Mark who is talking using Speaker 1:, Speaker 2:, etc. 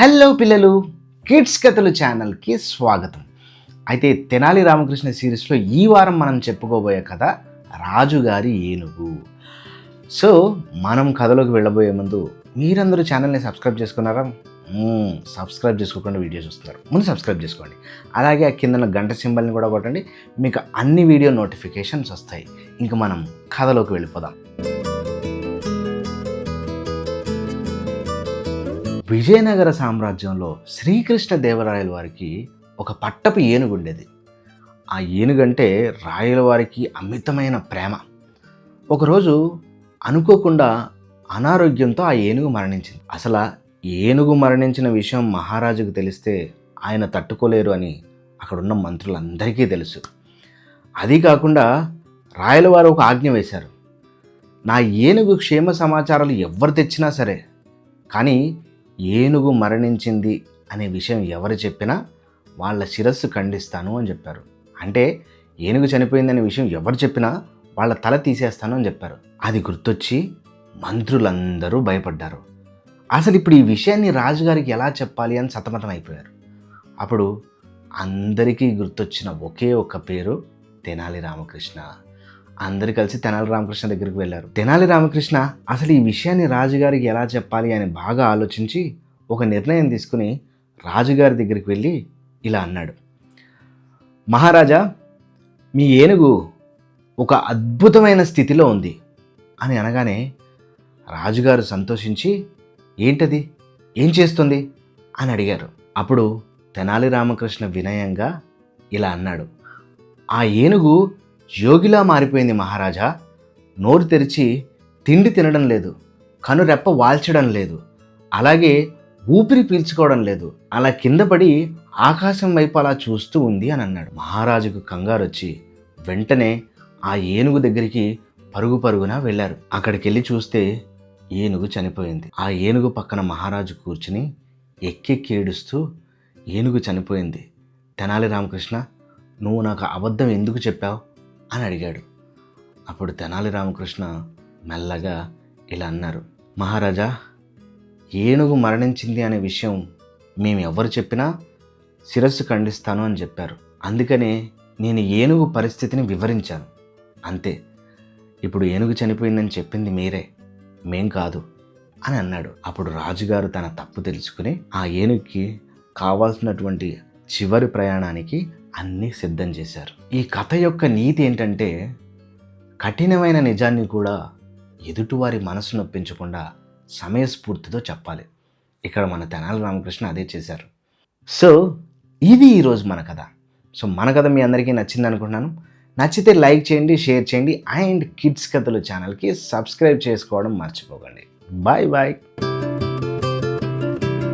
Speaker 1: Hello పిల్లలు, kids కథలు ఛానల్కి స్వాగతం. అయితే తెనాలి రామకృష్ణ సిరీస్లో ఈ వారం మనం చెప్పుకోబోయే కథ రాజుగారి ఏనుగు. సో మనం కథలోకి వెళ్ళబోయే ముందు మీరందరూ ఛానల్ని సబ్స్క్రైబ్ చేసుకున్నారా? సబ్స్క్రైబ్ చేసుకోకుండా వీడియో చూస్తున్నారు, ముందు సబ్స్క్రైబ్ చేసుకోండి. అలాగే ఆ కింద గంట సింబల్ని కూడా కొట్టండి, మీకు అన్ని వీడియో నోటిఫికేషన్స్ వస్తాయి. ఇంక మనం కథలోకి వెళ్ళిపోదాం. విజయనగర సామ్రాజ్యంలో శ్రీకృష్ణదేవరాయల వారికి ఒక పట్టపు ఏనుగు ఉండేది. ఆ ఏనుగంటే రాయల వారికి అమితమైన ప్రేమ. ఒకరోజు అనుకోకుండా అనారోగ్యంతో ఆ ఏనుగు మరణించింది. అసలు ఏనుగు మరణించిన విషయం మహారాజుకు తెలిస్తే ఆయన తట్టుకోలేరు అని అక్కడున్న మంత్రులందరికీ తెలుసు. అది కాకుండా రాయల వారు ఒక ఆజ్ఞ వేశారు. నా ఏనుగు క్షేమ సమాచారాలు ఎవరు తెచ్చినా సరే, కానీ ఏనుగు మరణించింది అనే విషయం ఎవరు చెప్పినా వాళ్ళ శిరస్సు ఖండిస్తాను అని చెప్పారు. అంటే ఏనుగు చనిపోయిందనే విషయం ఎవరు చెప్పినా వాళ్ళ తల తీసేస్తాను అని చెప్పారు. అది గుర్తొచ్చి మంత్రులందరూ భయపడ్డారు. అసలు ఇప్పుడు ఈ విషయాన్ని రాజుగారికి ఎలా చెప్పాలి అని సతమతం అయిపోయారు. అప్పుడు అందరికీ గుర్తొచ్చిన ఒకే ఒక్క పేరు తెనాలి రామకృష్ణ. అందరు కలిసి తెనాలి రామకృష్ణ దగ్గరికి వెళ్ళారు. తెనాలి రామకృష్ణ అసలు ఈ విషయాన్ని రాజుగారికి ఎలా చెప్పాలి అని బాగా ఆలోచించి ఒక నిర్ణయం తీసుకుని రాజుగారి దగ్గరికి వెళ్ళి ఇలా అన్నాడు. మహారాజా, మీ ఏనుగు ఒక అద్భుతమైన స్థితిలో ఉంది అని అనగానే రాజుగారు సంతోషించి, ఏంటది, ఏం చేస్తుంది అని అడిగారు. అప్పుడు తెనాలి రామకృష్ణ వినయంగా ఇలా అన్నాడు. ఆ ఏనుగు యోగిలా మారిపోయింది మహారాజా. నోరు తెరిచి తిండి తినడం లేదు, కనురెప్ప వాల్చడం లేదు, అలాగే ఊపిరి పీల్చుకోవడం లేదు. అలా కింద పడి ఆకాశం వైపు అలా చూస్తూ ఉంది అని అన్నాడు. మహారాజుకు కంగారు వచ్చి వెంటనే ఆ ఏనుగు దగ్గరికి పరుగున వెళ్ళారు. అక్కడికి వెళ్ళి చూస్తే ఏనుగు చనిపోయింది. ఆ ఏనుగు పక్కన మహారాజు కూర్చుని ఎక్కెక్కి ఏడుస్తూ, ఏనుగు చనిపోయింది, తెనాలి రామకృష్ణ నువ్వు నాకు అబద్ధం ఎందుకు చెప్పావు అని అడిగాడు. అప్పుడు తెనాలి రామకృష్ణ మెల్లగా ఇలా అన్నారు. మహారాజా, ఏనుగు మరణించింది అనే విషయం మేము ఎవరు చెప్పినా శిరస్సు ఖండిస్తాను అని చెప్పారు. అందుకనే నేను ఏనుగు పరిస్థితిని వివరించాను, అంతే. ఇప్పుడు ఏనుగు చనిపోయిందని చెప్పింది మీరే, మేం కాదు అని అన్నాడు. అప్పుడు రాజుగారు తన తప్పు తెలుసుకుని ఆ ఏనుగుకి కావాల్సినటువంటి చివరి ప్రయాణానికి అన్నీ సిద్ధం చేశారు. ఈ కథ యొక్క నీతి ఏంటంటే, కఠినమైన నిజాన్ని కూడా ఎదుటివారి మనసు నొప్పించకుండా సమయస్ఫూర్తితో చెప్పాలి. ఇక్కడ మన తెనాలి రామకృష్ణ అదే చేశారు. సో ఇది ఈరోజు మన కథ. సో మన కథ మీ అందరికీ నచ్చింది అనుకుంటున్నాను. నచ్చితే లైక్ చేయండి, షేర్ చేయండి, అండ్ కిడ్స్ కథలు ఛానల్కి సబ్స్క్రైబ్ చేసుకోవడం మర్చిపోకండి. Bye bye.